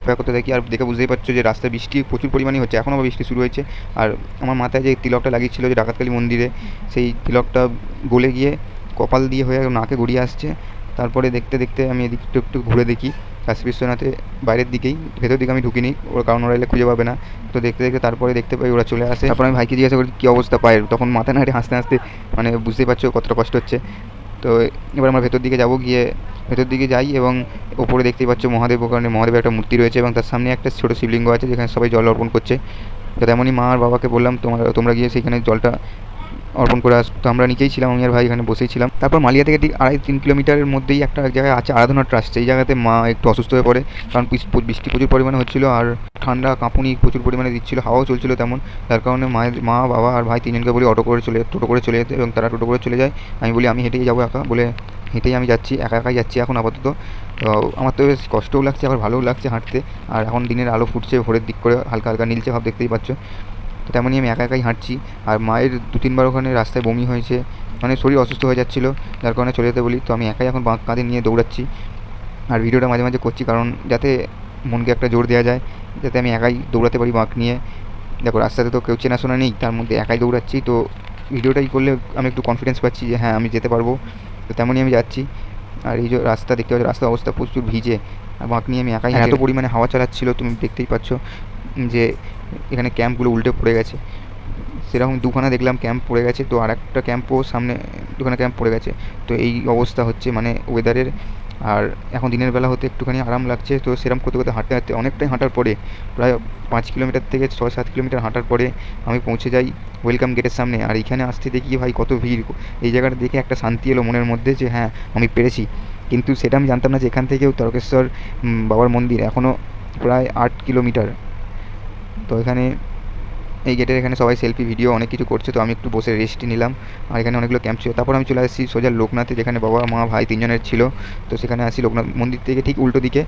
অপেক্ষা করতে থাকি। আর দেখে বুঝতেই পারছো যে রাস্তায় বৃষ্টি প্রচুর পরিমাণে হচ্ছে, এখনও আবার বৃষ্টি শুরু হয়েছে। আর আমার মাথায় যে তিলকটা লাগিয়েছিল যে ডাকাতকালী মন্দিরে, সেই তিলকটা গলে গিয়ে কপাল দিয়ে হয়ে নাকে গড়িয়ে আসছে। তারপরে দেখতে দেখতে আমি এদিক একটু একটু ঘুরে দেখি কাশী বিশ্বনাথে বাইরের দিকেই, ভেতর দিকে আমি ঢুকিনি, ওর কারণ ওরা এলে খুঁজে পাবে না। তো দেখতে দেখতে তারপরে দেখতে পাই ওরা চলে আসে। তারপর আমি ভাইকে জিজ্ঞাসা করি কী অবস্থা পায়ের, তখন মাথা নাড়ে হাসতে হাসতে, মানে বুঝতেই পারছো কতটা কষ্ট হচ্ছে। তো এবার আমরা ভেতর দিকে যাবো, গিয়ে ভেতর দিকে যাই এবং ওপরে দেখতেই পাচ্ছ মহাদেব, ওখানে মহাদেবের একটা মূর্তি রয়েছে এবং তার সামনে একটা ছোটো শিবলিঙ্গ আছে যেখানে সবাই জল অর্পণ করছে। তো তেমনই মা আর বাবাকে বললাম তোমরা গিয়ে সেখানে জলটা অর্পণ করে তো আমরা নিচেই ছিলাম, আমি আর ভাই এখানে বসেই ছিলাম। তারপর মালিয়া থেকে ঠিক 2.5-3 কিলোমিটারের মধ্যেই একটা এক জায়গায় আছে আরাধনা ট্রাস্ট, সেই জায়গাতে মা একটু অসুস্থ হয়ে পড়ে, কারণ বৃষ্টি প্রচুর পরিমাণে হচ্ছিলো আর ঠান্ডা কাঁপুনি প্রচুর পরিমাণে দিচ্ছিলো, হাওয়াও চলছিলো তেমন। যার কারণে মা বাবা আর ভাই তিনজনকে বলি টোটো করে চলে যেতে, এবং তারা টোটো করে চলে যায়। আমি বলি আমি হেঁটেই যাবো একা, বলে হেঁটেই আমি যাচ্ছি, একা একাই যাচ্ছি এখন আপাতত। তো আমার তো বেশ কষ্টও লাগছে আবার ভালোও লাগছে হাঁটতে। আর এখন দিনের আলো ফুটছে ভোরের দিক করে, হালকা হালকা নীলচে ভাব দেখতেই পাচ্ছ। তো তেমনই আমি একা একাই হাঁটছি। আর মায়ের 2-3 বার ওখানে রাস্তায় বমি হয়েছে, মানে শরীর অসুস্থ হয়ে যাচ্ছিলো, যার কারণে চলে যেতে বলি। তো আমি একাই এখন বাঁক কাঁধে নিয়ে দৌড়াচ্ছি। আর ভিডিওটা মাঝে মাঝে করছি কারণ যাতে মনকে একটা জোর দেওয়া যায়, যাতে আমি একাই দৌড়াতে পারি বাঁক নিয়ে। দেখো রাস্তাতে তো কেউ চেনাশোনা নেই, তার মধ্যে একাই দৌড়াচ্ছি, তো ভিডিওটাই করলে আমি একটু কনফিডেন্স পাচ্ছি যে হ্যাঁ আমি যেতে পারবো। তো তেমনই আমি যাচ্ছি। আর এই যে রাস্তা দেখতে পাচ্ছ, রাস্তার অবস্থা প্রচুর ভিজে, আর বাঁক নিয়ে আমি একাই এত পরিমাণে হাওয়া চালাচ্ছিলো তুমি দেখতেই পাচ্ছ যে এখানে ক্যাম্পগুলো উল্টে পড়ে গেছে। সেরকম দুখানা দেখলাম ক্যাম্প পড়ে গেছে, তো আর একটা ক্যাম্পও সামনে, দুখানা ক্যাম্প পড়ে গেছে। তো এই অবস্থা হচ্ছে মানে ওয়েদারের। আর এখন দিনের বেলা হতে একটুখানি আরাম লাগছে। তো সেরকম করতে করতে হাঁটতে হাঁটতে অনেকটাই হাঁটার পরে, প্রায় 5 কিলোমিটার থেকে 6-7 কিলোমিটার হাঁটার পরে আমি পৌঁছে যাই ওয়েলকাম গেটের সামনে। আর এইখানে আসতে দেখি ভাই কত ভিড়। এই জায়গাটা দেখে একটা শান্তি এলো মনের মধ্যে যে হ্যাঁ আমি পেরেছি। কিন্তু সেটা আমি জানতাম না যে এখান থেকেও তারকেশ্বর বাবার মন্দির এখনও প্রায় 8 কিলোমিটার। তো এখানে এই গেটের এখানে সবাই সেলফি ভিডিও অনেক কিছু করছে, তো আমি একটু বসে রেস্ট নিলাম। আর এখানে অনেকগুলো ক্যাম্প ছিল। তারপর আমি চলে আসছি সোজা লোকনাথে, যেখানে বাবা মা ভাই তিনজনের ছিল। তো সেখানে আসি লোকনাথ মন্দির থেকে ঠিক উল্টো দিকে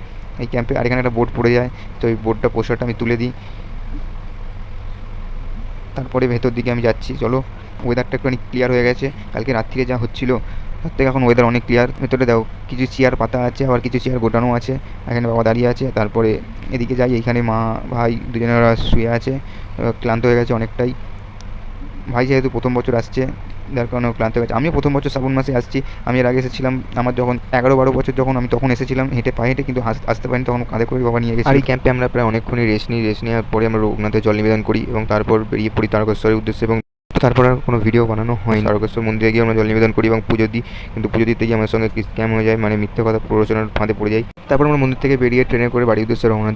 এই ক্যাম্পে। আর এখানে একটা বোর্ড পড়ে যায়, তো এই বোর্ডটা পোস্টারটা আমি তুলে দিই। তারপরে ভেতর দিকে আমি যাচ্ছি। চলো, ওয়েদারটা একটুখানি ক্লিয়ার হয়ে গেছে, কালকে রাত্রিরে যা হচ্ছিলো তার থেকে এখন ওয়েদার অনেক ক্লিয়ার। ভেতরে দেখো কিছু চেয়ার পাতা আছে, আবার কিছু চেয়ার গোটানো আছে। এখানে বাবা দাঁড়িয়ে আছে। তারপরে এদিকে যাই, এইখানে মা ভাই দুজনেরা শুয়ে আছে, ক্লান্ত হয়ে গেছে অনেকটাই। ভাই যেহেতু প্রথম বছর আসছে, যার কারণে ক্লান্ত হয়ে গেছে। আমিও প্রথম বছর শ্রাবণ মাসে আসছি। আমি এর আগে এসেছিলাম আমার যখন 11-12 বছর, যখন আমি তখন এসেছিলাম হেঁটে পায়ে হেঁটে, কিন্তু আসতে পারিনি, তখন কাঁধে করে বাবা নিয়ে গেছি। আর এই ক্যাম্পে আমরা প্রায় অনেকক্ষণই রেস্ট নেওয়ার পরে আমরা রঘুনাথে জল নিবেদন করি এবং তারপর বেরিয়ে পড়ি তারকেশ্বরের উদ্দেশ্যে। এবং তারপর আর কোনো ভিডিও বানানো হয়নি। তারকেশ্বর মন্দিরে গিয়ে আমরা জল নিবেদন করি এবং পুজো দিই, কিন্তু পুজো দিতে গিয়ে আমার সঙ্গে স্ক্যাম হয়ে যায়, মানে মিথ্যে কথা প্ররোচনার ফাঁদে পড়ে যাই। তারপর আমরা মন্দির থেকে বেরিয়ে ট্রেনে করে বাড়ির উদ্দেশ্যে রওনা দিই।